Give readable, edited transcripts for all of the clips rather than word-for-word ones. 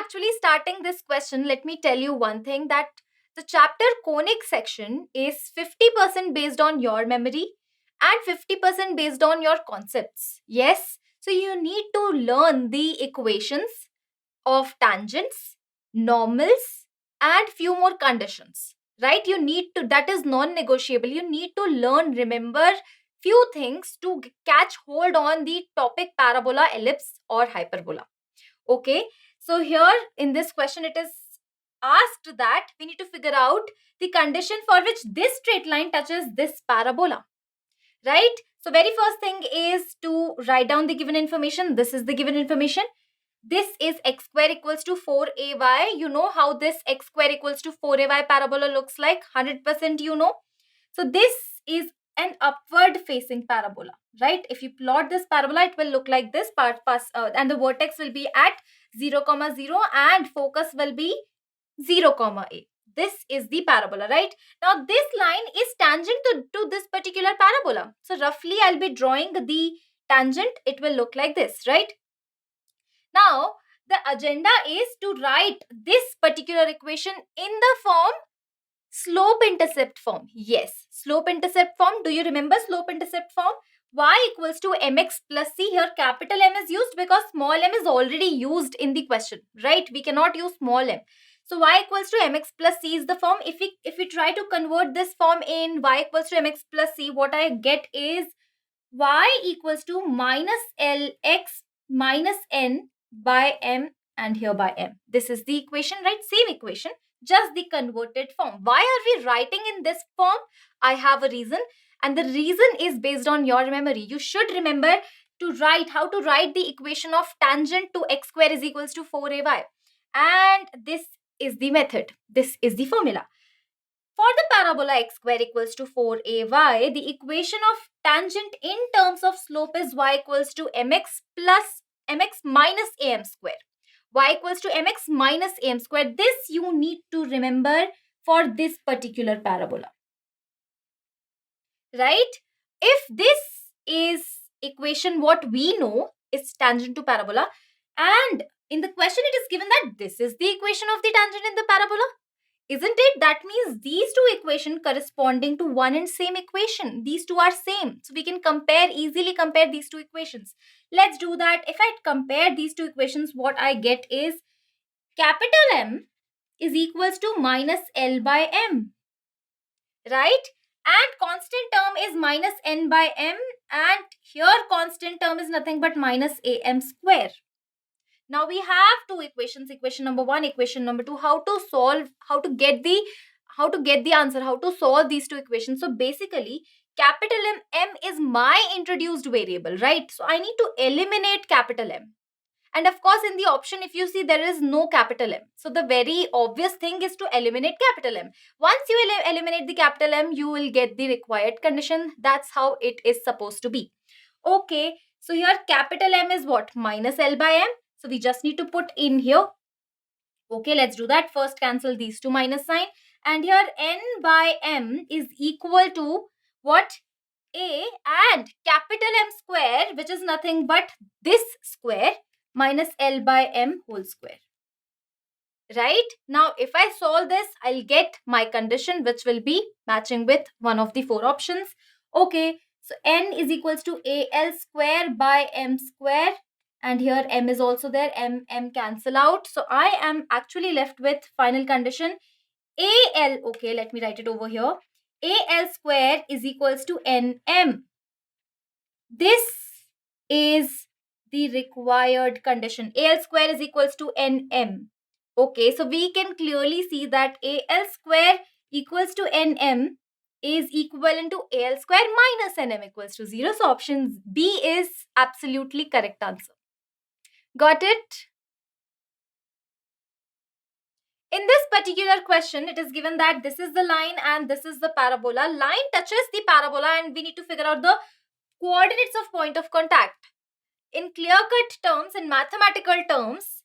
actually starting this question, let me tell you one thing, that the chapter conic section is 50% based on your memory and 50% based on your concepts. Yes, so you need to learn the equations of tangents, normals, and few more conditions. Right? You need to, that is non-negotiable. You need to learn, remember few things to catch hold on the topic parabola, ellipse, or hyperbola. Okay, so here in this question, it is asked that we need to figure out the condition for which this straight line touches this parabola, right? So, very first thing is to write down the given information. This is the given information. This is x square equals to 4ay. You know how this x square equals to 4ay parabola looks like, 100% you know. So, this is an upward facing parabola, right? If you plot this parabola, it will look like this part, and the vertex will be at 0, 0 and focus will be 0, a. This is the parabola, right? Now, this line is tangent to this particular parabola. So, roughly I'll be drawing the tangent. It will look like this, right? Now, the agenda is to write this particular equation in the form slope-intercept form. Yes, slope-intercept form. Do you remember slope-intercept form? Y equals to mx plus c. Here capital M is used because small m is already used in the question, right? We cannot use small m. So y equals to mx plus c is the form. If we try to convert this form in y equals to mx plus c, what I get is y equals to minus lx minus n by m, and here by m. This is the equation, right? Same equation, just the converted form. Why are we writing in this form? I have a reason, and the reason is based on your memory. You should remember to write how to write the equation of tangent to x square is equals to 4ay, and this is the method. This is the formula. For the parabola x square equals to 4ay, the equation of tangent in terms of slope is y equals to mx plus mx minus am square. Y equals to mx minus am square. This you need to remember for this particular parabola. Right? If this is equation, what we know is tangent to parabola, and in the question it is given that this is the equation of the tangent in the parabola, isn't it? That means these two equations corresponding to one and same equation. These two are same. So we can easily compare these two equations. Let's do that. If I compare these two equations, what I get is capital M is equals to minus L by M. Right? And constant term is minus N by M. And here constant term is nothing but minus AM square. Now we have two equations, equation number 1, equation number 2. How to get the answer, how to solve these two equations. So basically, capital M is my introduced variable, right? So I need to eliminate capital M. And of course, in the option, if you see, there is no capital M. So the very obvious thing is to eliminate capital M. Once you eliminate the capital M, you will get the required condition. That's how it is supposed to be. Okay, so here capital M is what? Minus L by M. So we just need to put in here. Okay, let's do that. First cancel these two minus sign. And here N by M is equal to what? A, and capital M square, which is nothing but this square, minus L by M whole square. Right? Now, if I solve this, I'll get my condition, which will be matching with one of the 4 options. Okay, so N is equals to AL square by M square. And here M is also there. M cancel out. So I am actually left with final condition. AL, okay, let me write it over here. AL square is equals to NM. This is the required condition. AL square is equals to NM. Okay, so we can clearly see that AL square equals to NM is equivalent to AL square minus NM equals to 0. So option B is absolutely correct answer. Got it? In this particular question, it is given that this is the line and this is the parabola. Line touches the parabola and we need to figure out the coordinates of point of contact. In clear-cut terms, in mathematical terms,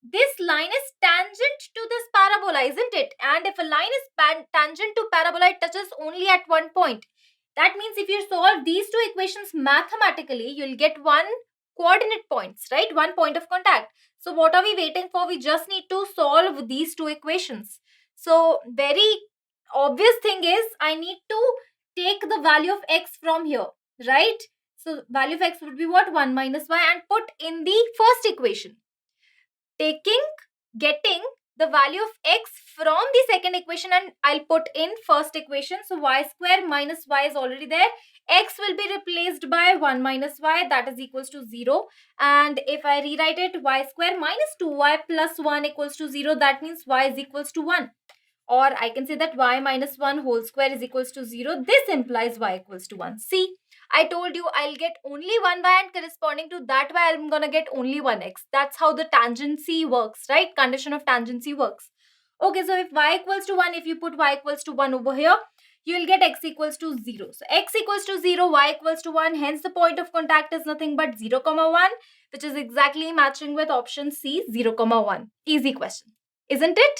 this line is tangent to this parabola, isn't it? And if a line is tangent to parabola, it touches only at one point. That means if you solve these two equations mathematically, you'll get one coordinate points, right? One point of contact. So what are we waiting for? We just need to solve these two equations. So very obvious thing is I need to take the value of x from here, right? So value of x would be what? 1 minus y, and put in the first equation. Getting the value of x from the second equation, and I'll put in first equation. So y square minus y is already there. X will be replaced by 1 minus y, that is equals to 0. And if I rewrite it, y square minus 2y plus 1 equals to 0, that means y is equals to 1. Or I can say that y minus 1 whole square is equals to 0. This implies y equals to 1. See, I told you I'll get only one y, and corresponding to that y, I'm gonna get only one x. That's how the tangency works, right? Condition of tangency works. Okay, so if y equals to 1, if you put y equals to 1 over here, you will get x equals to 0. So x equals to 0, y equals to 1. Hence, the point of contact is nothing but 0, 1, which is exactly matching with option C, 0, 1. Easy question, isn't it?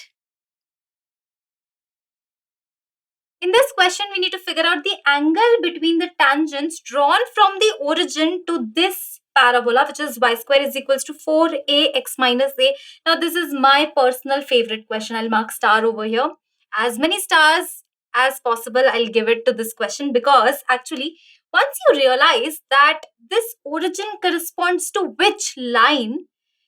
In this question, we need to figure out the angle between the tangents drawn from the origin to this parabola, which is y square is equals to 4ax minus a. Now, this is my personal favorite question. I'll mark star over here. As many stars as possible, I'll give it to this question, because actually, once you realize that this origin corresponds to which line,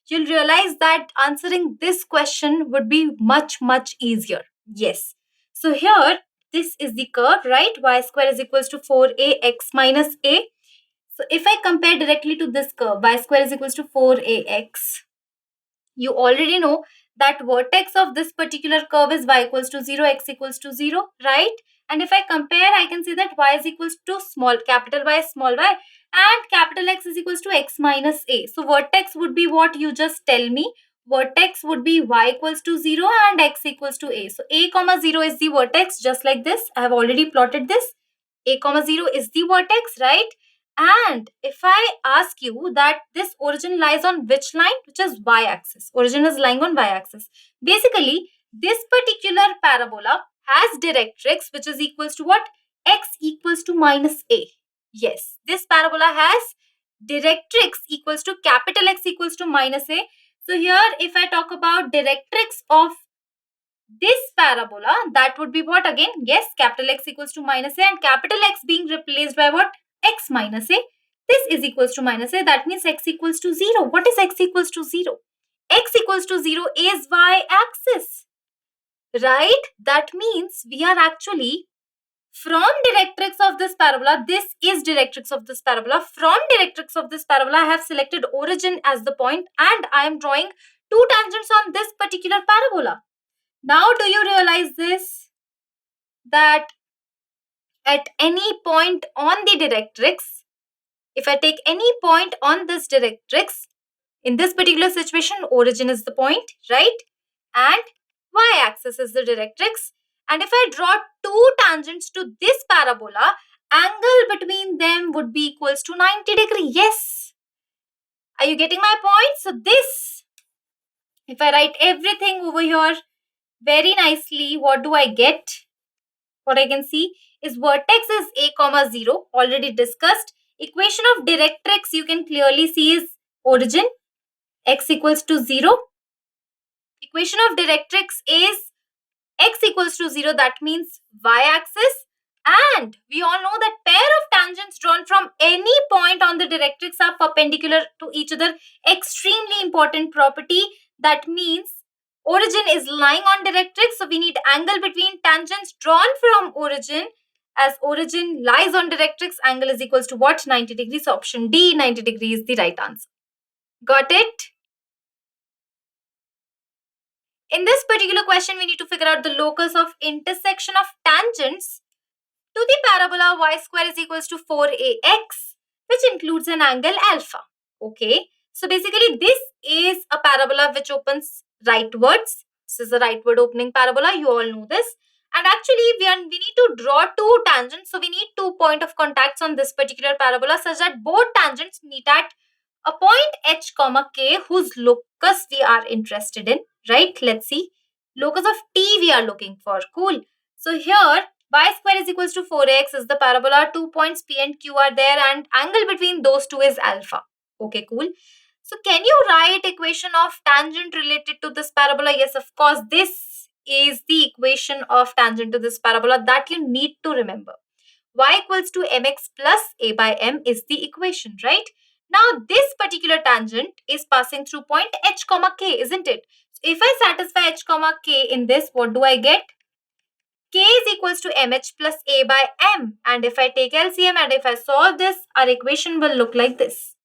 you'll realize that answering this question would be much, much easier. Yes. So here, this is the curve, right? Y square is equals to 4ax minus a. So if I compare directly to this curve, y square is equals to 4ax. You already know that vertex of this particular curve is y equals to 0, x equals to 0, right? And if I compare, I can say that y is equals to small capital Y, small y, and capital X is equals to x minus a. So vertex would be what? You just tell me. Vertex would be y equals to 0 and x equals to a. So a comma 0 is the vertex, just like this. I have already plotted this. A comma 0 is the vertex, right? And if I ask you that this origin lies on which line, which is y-axis, origin is lying on y-axis. Basically, this particular parabola has directrix, which is equals to what? X equals to minus a. Yes, this parabola has directrix equals to capital X equals to minus a. So here, if I talk about directrix of this parabola, that would be what again? Yes, capital X equals to minus a, and capital X being replaced by what? X minus a. This is equals to minus a. That means x equals to 0. What is x equals to 0? X equals to 0 is y-axis, right? That means we are actually from directrix of this parabola. This is directrix of this parabola. From directrix of this parabola, I have selected origin as the point, and I am drawing two tangents on this particular parabola. Now, do you realize this? That at any point on the directrix, if I take any point on this directrix, in this particular situation, origin is the point, right? And y-axis is the directrix. And if I draw two tangents to this parabola, angle between them would be equals to 90 degree. Yes. Are you getting my point? So this, if I write everything over here very nicely, what do I get? What I can see is vertex is a comma 0, already discussed. Equation of directrix you can clearly see is origin, x equals to 0. Equation of directrix is x equals to 0, that means y-axis. And we all know that pair of tangents drawn from any point on the directrix are perpendicular to each other. Extremely important property. That means origin is lying on directrix, so we need angle between tangents drawn from origin. As origin lies on directrix, angle is equals to what? 90 degrees. So option D, 90 degrees is the right answer. Got it? In this particular question, we need to figure out the locus of intersection of tangents to the parabola y square is equals to 4ax, which includes an angle alpha. Okay, so basically this is a parabola which opens rightwards. This is a rightward opening parabola, you all know this. And actually we need to draw two tangents, so we need 2 point of contacts on this particular parabola such that both tangents meet at a point h comma k whose locus we are interested in, right? Let's see. Locus of t we are looking for. Cool. So here y square is equals to 4x is the parabola. 2 points p and q are there, and angle between those two is alpha. Okay, cool. So can you write equation of tangent related to this parabola? Yes, of course. This is the equation of tangent to this parabola that you need to remember. Y equals to mx plus a by m is the equation, right? Now this particular tangent is passing through point h comma k, isn't it? So if I satisfy h comma k in this, what do I get? K is equals to mh plus a by m. And if I take LCM and if I solve this, our equation will look like this,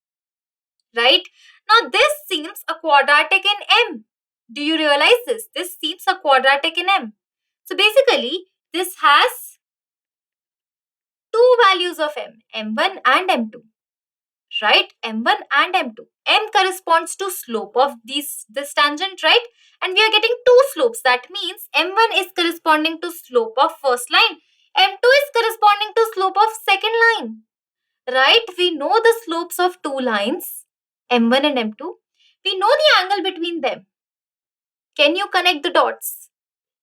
right? Now this seems a quadratic in M. Do you realize this? This seems a quadratic in M. So basically, this has two values of M, M1 and M2, right? M1 and M2. M corresponds to slope of this tangent, right? And we are getting two slopes. That means M1 is corresponding to slope of first line. M2 is corresponding to slope of second line, right? We know the slopes of two lines, M1 and M2. We know the angle between them. Can you connect the dots?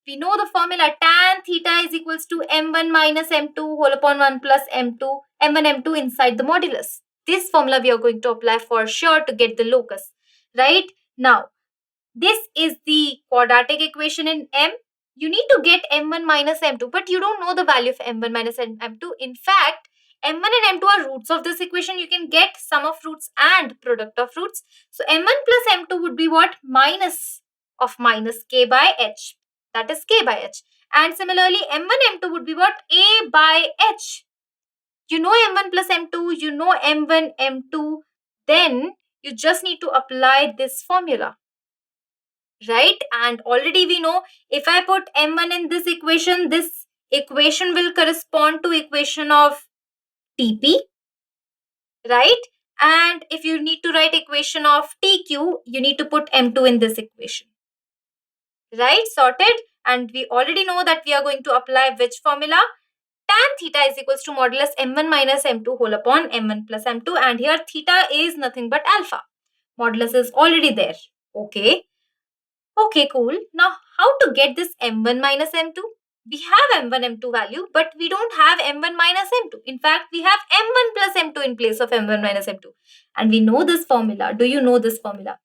We know the formula tan theta is equals to M1 minus M2 whole upon 1 plus M2, M1 M2 inside the modulus. This formula we are going to apply for sure to get the locus, right? Now, this is the quadratic equation in M. You need to get M1 minus M2, but you don't know the value of M1 minus M2. In fact, M1 and M2 are roots of this equation. You can get sum of roots and product of roots. So M1 plus M2 would be what? Minus of minus K by H. That is K by H. And similarly, M1 M2 would be what? A by H. You know M1 plus M2, you know M1 M2. Then you just need to apply this formula, right? And already we know if I put m1 in this equation will correspond to equation of TP, right? And if you need to write equation of TQ, you need to put m2 in this equation, right? Sorted. And we already know that we are going to apply which formula? Tan theta is equals to modulus m1 minus m2 whole upon m1 plus m2, and here theta is nothing but alpha. Modulus is already there. Okay, cool. Now, how to get this m1 minus m2? We have m1, m2 value, but we don't have m1 minus m2. In fact, we have m1 plus m2 in place of m1 minus m2. And we know this formula. Do you know this formula?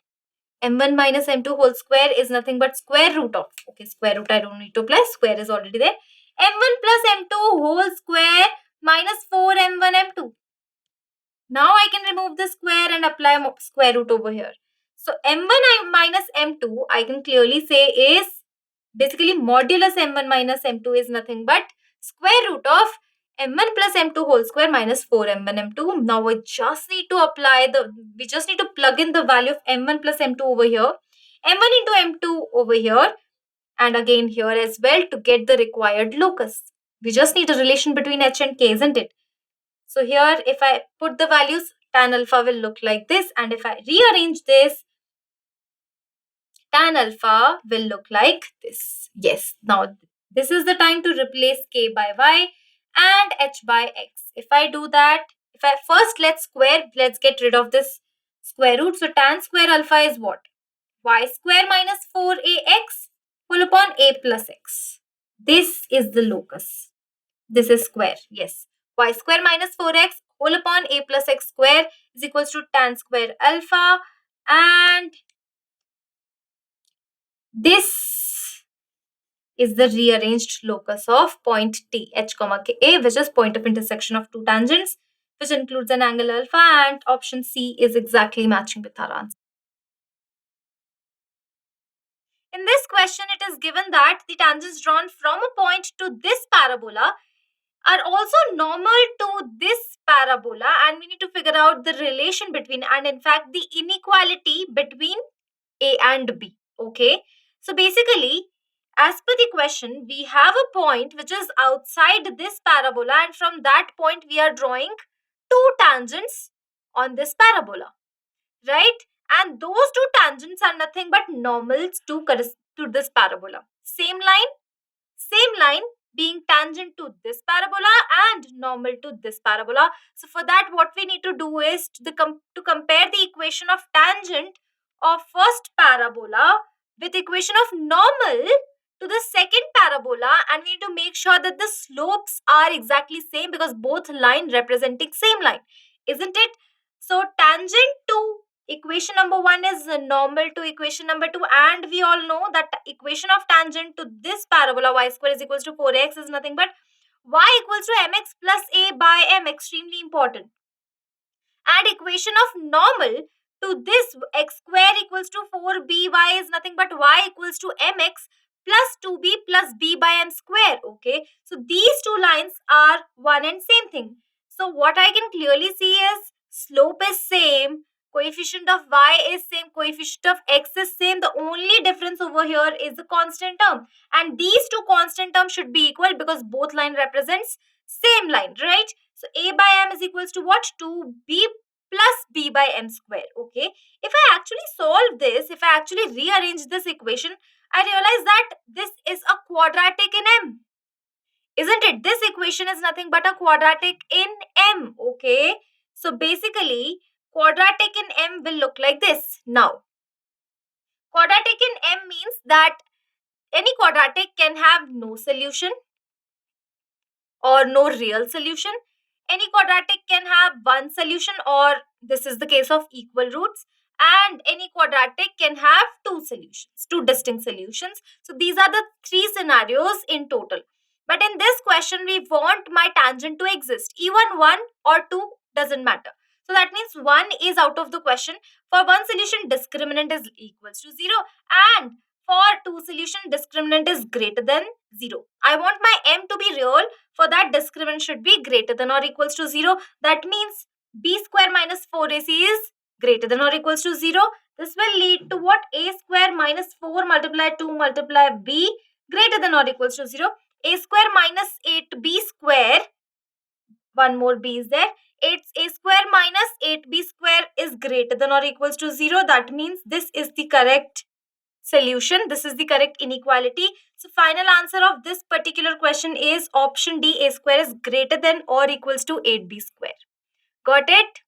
m1 minus m2 whole square is nothing but square root of, okay, square root I don't need to apply, square is already there. m1 plus m2 whole square minus 4m1 m2. Now I can remove the square and apply square root over here. So m1 minus m2 I can clearly say is basically modulus m1 minus m2 is nothing but square root of m1 plus m2 whole square minus 4m1 m2. Now we just need to plug in the value of m1 plus m2 over here, m1 into m2 over here, and again here as well to get the required locus. We just need a relation between h and k, isn't it? So here, if I put the values, tan alpha will look like this. And if I rearrange this, tan alpha will look like this. Yes, now this is the time to replace k by y and h by x. If I do that, let's get rid of this square root. So tan square alpha is what? Y square minus 4ax whole upon a plus x. This is the locus. This is square, yes. Y square minus 4x whole upon a plus x square is equals to tan square alpha, and this is the rearranged locus of point T, h comma k, a, which is point of intersection of two tangents, which includes an angle alpha, and option C is exactly matching with our answer. In this question, it is given that the tangents drawn from a point to this parabola are also normal to this parabola, and we need to figure out the relation between, and in fact the inequality between A and B. Okay, so basically, as per the question, we have a point which is outside this parabola, and from that point we are drawing two tangents on this parabola, right? And those two tangents are nothing but normals to this parabola. Same line being tangent to this parabola and normal to this parabola. So for that, what we need to do is to compare the equation of tangent of first parabola with equation of normal to the second parabola, and we need to make sure that the slopes are exactly same because both line representing same line, isn't it? So tangent to Equation number 1 is normal to equation number 2, and we all know that equation of tangent to this parabola y square is equals to 4x is nothing but y equals to mx plus a by m, extremely important. And equation of normal to this x square equals to 4by is nothing but y equals to mx plus 2b plus b by m square. Okay, so these two lines are one and same thing. So what I can clearly see is slope is same, coefficient of y is same, coefficient of x is same. The only difference over here is the constant term, and these two constant terms should be equal because both line represents same line, right? So a by m is equals to what? 2b plus b by m square. Okay, if I actually solve this, if I actually rearrange this equation, I realize that this is a quadratic in m, isn't it? This equation is nothing but a quadratic in m. Okay, so basically quadratic in m will look like this. Now quadratic in m means that any quadratic can have no solution or no real solution. Any quadratic can have one solution, or this is the case of equal roots, and any quadratic can have two solutions, two distinct solutions. So these are the three scenarios in total. But in this question, we want my tangent to exist. Even one or two doesn't matter. So that means one is out of the question. For one solution, discriminant is equals to 0, and for two solution, discriminant is greater than 0. I want my m to be real. For that, discriminant should be greater than or equals to 0. That means b square minus 4ac is greater than or equals to 0. This will lead to what? A square minus 4 multiply 2 multiply b greater than or equals to 0. A square minus 8b square, one more b is there. It's a square minus 8b square is greater than or equals to 0. That means this is the correct solution. This is the correct inequality. So final answer of this particular question is option D, a square is greater than or equals to 8b square. Got it?